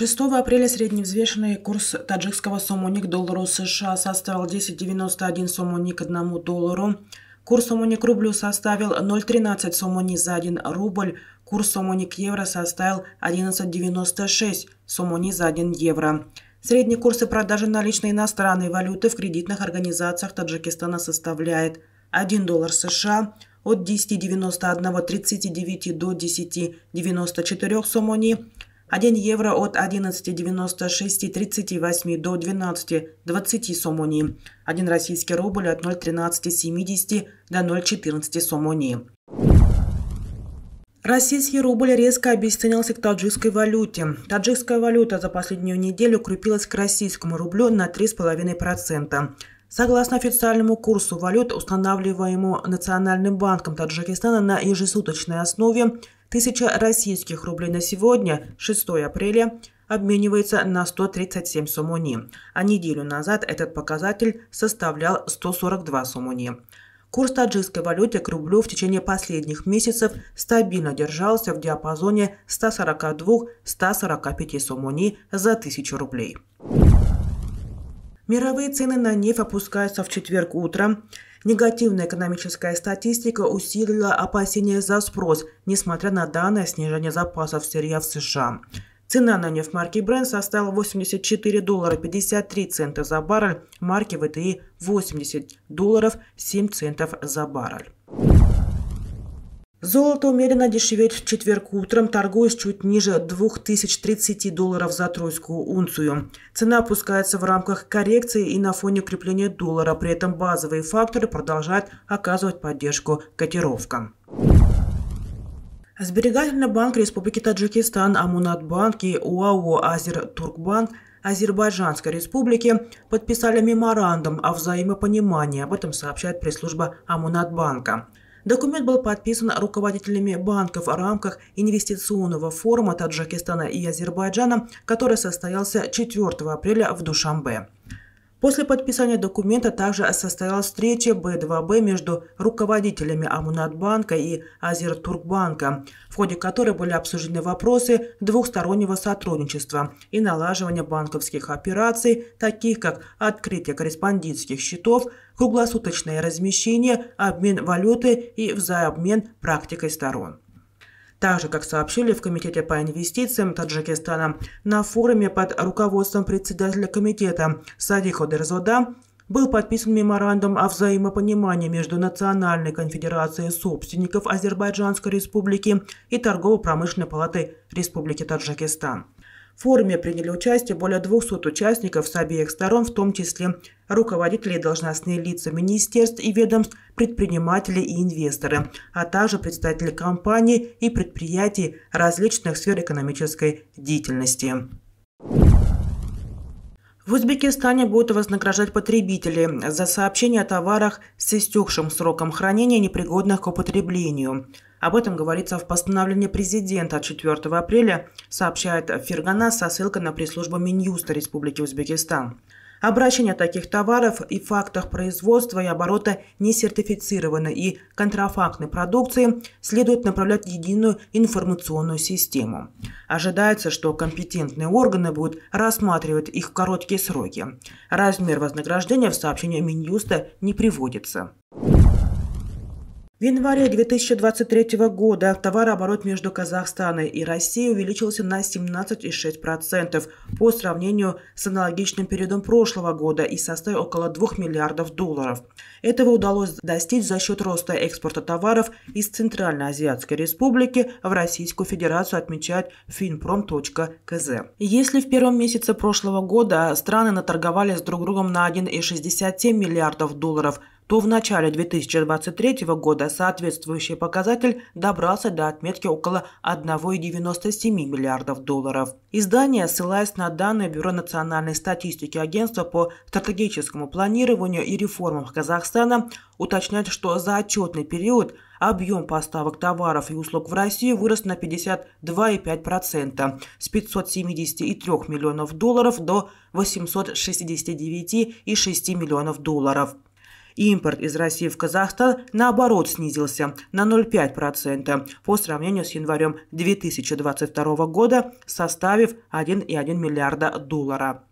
6 апреля средневзвешенный курс таджикского сомони к доллару США составил 10,91 сомони к $1. Курс сомони к рублю составил 0,13 сомони за 1 рубль. Курс сомони к евро составил 11,96 сомони за 1 евро. Средние курсы продажи наличной иностранной валюты в кредитных организациях Таджикистана составляет 1 доллар США от 10,91-39 до 10,94 сомони, 1 евро от 11,96-38 до 12,20 сомони, 1 российский рубль от 0,1370 до 0,14 сомони. Российский рубль резко обесценился к таджикской валюте. Таджикская валюта за последнюю неделю укрепилась к российскому рублю на 3,5%. Согласно официальному курсу валют, устанавливаемому Национальным банком Таджикистана на ежесуточной основе, 1000 российских рублей на сегодня, 6 апреля, обменивается на 137 сомони, а неделю назад этот показатель составлял 142 сомони. Курс таджикской валюты к рублю в течение последних месяцев стабильно держался в диапазоне 142-145 сомони за 1000 рублей. Мировые цены на нефть опускаются в четверг утром. Негативная экономическая статистика усилила опасения за спрос, несмотря на данное снижение запасов сырья в США. Цена на нефть марки Brent составила $84.53 за баррель, марки ВТИ $80.07 за баррель. Золото умеренно дешевеет в четверг утром, торгуясь чуть ниже $2030 за тройскую унцию. Цена опускается в рамках коррекции и на фоне укрепления доллара, при этом базовые факторы продолжают оказывать поддержку котировкам. Сберегательный банк Республики Таджикистан, Амунатбанк и ОАО Азертуркбанк Азербайджанской Республики подписали меморандум о взаимопонимании. Об этом сообщает пресс-служба Амунатбанка. Документ был подписан руководителями банков в рамках инвестиционного форума Таджикистана и Азербайджана, который состоялся 4 апреля в Душанбе. После подписания документа также состоялась встреча Б2Б между руководителями Амунатбанка и Азертуркбанка, в ходе которой были обсуждены вопросы двухстороннего сотрудничества и налаживания банковских операций, таких как открытие корреспондентских счетов, круглосуточное размещение, обмен валюты и взаимообмен практикой сторон. Также, как сообщили в Комитете по инвестициям Таджикистана, на форуме под руководством председателя комитета Садиха Дерзода был подписан меморандум о взаимопонимании между Национальной конфедерацией собственников Азербайджанской Республики и Торгово-промышленной палатой Республики Таджикистан. В форуме приняли участие более 200 участников с обеих сторон, в том числе руководители и должностные лица министерств и ведомств, предприниматели и инвесторы, а также представители компаний и предприятий различных сфер экономической деятельности. В Узбекистане будут вознаграждать потребителей за сообщение о товарах с истекшим сроком хранения, непригодных к употреблению. Об этом говорится в постановлении президента от 4 апреля, сообщает Фергана со ссылкой на пресс-службу Минюста Республики Узбекистан. Обращение таких товаров и фактах производства и оборота несертифицированной и контрафактной продукции следует направлять в единую информационную систему. Ожидается, что компетентные органы будут рассматривать их в короткие сроки. Размер вознаграждения в сообщении Минюста не приводится. В январе 2023 года товарооборот между Казахстаном и Россией увеличился на 17,6% по сравнению с аналогичным периодом прошлого года и составил около $2 миллиардов. Этого удалось достичь за счет роста экспорта товаров из Центральноазиатской Республики в Российскую Федерацию, отмечает finprom.kz. Если в первом месяце прошлого года страны наторговались друг другом на $1,67 миллиардов, то в начале 2023 года соответствующий показатель добрался до отметки около $1,97 миллиардов. Издание, ссылаясь на данные Бюро национальной статистики Агентства по стратегическому планированию и реформам Казахстана, уточняет, что за отчетный период объем поставок товаров и услуг в Россию вырос на 52,5% с $573 миллионов до $869,6 миллионов. Импорт из России в Казахстан, наоборот, снизился на 0,5% по сравнению с январем 2022 года, составив 1,1 миллиарда доллара.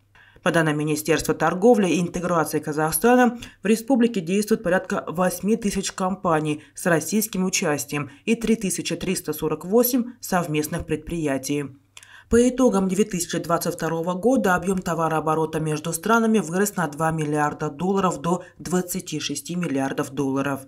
По данным Министерства торговли и интеграции Казахстана, в республике действует порядка 8 тысяч компаний с российским участием и 3348 совместных предприятий. По итогам 2022 года объем товарооборота между странами вырос на 2 миллиарда долларов до 26 миллиардов долларов.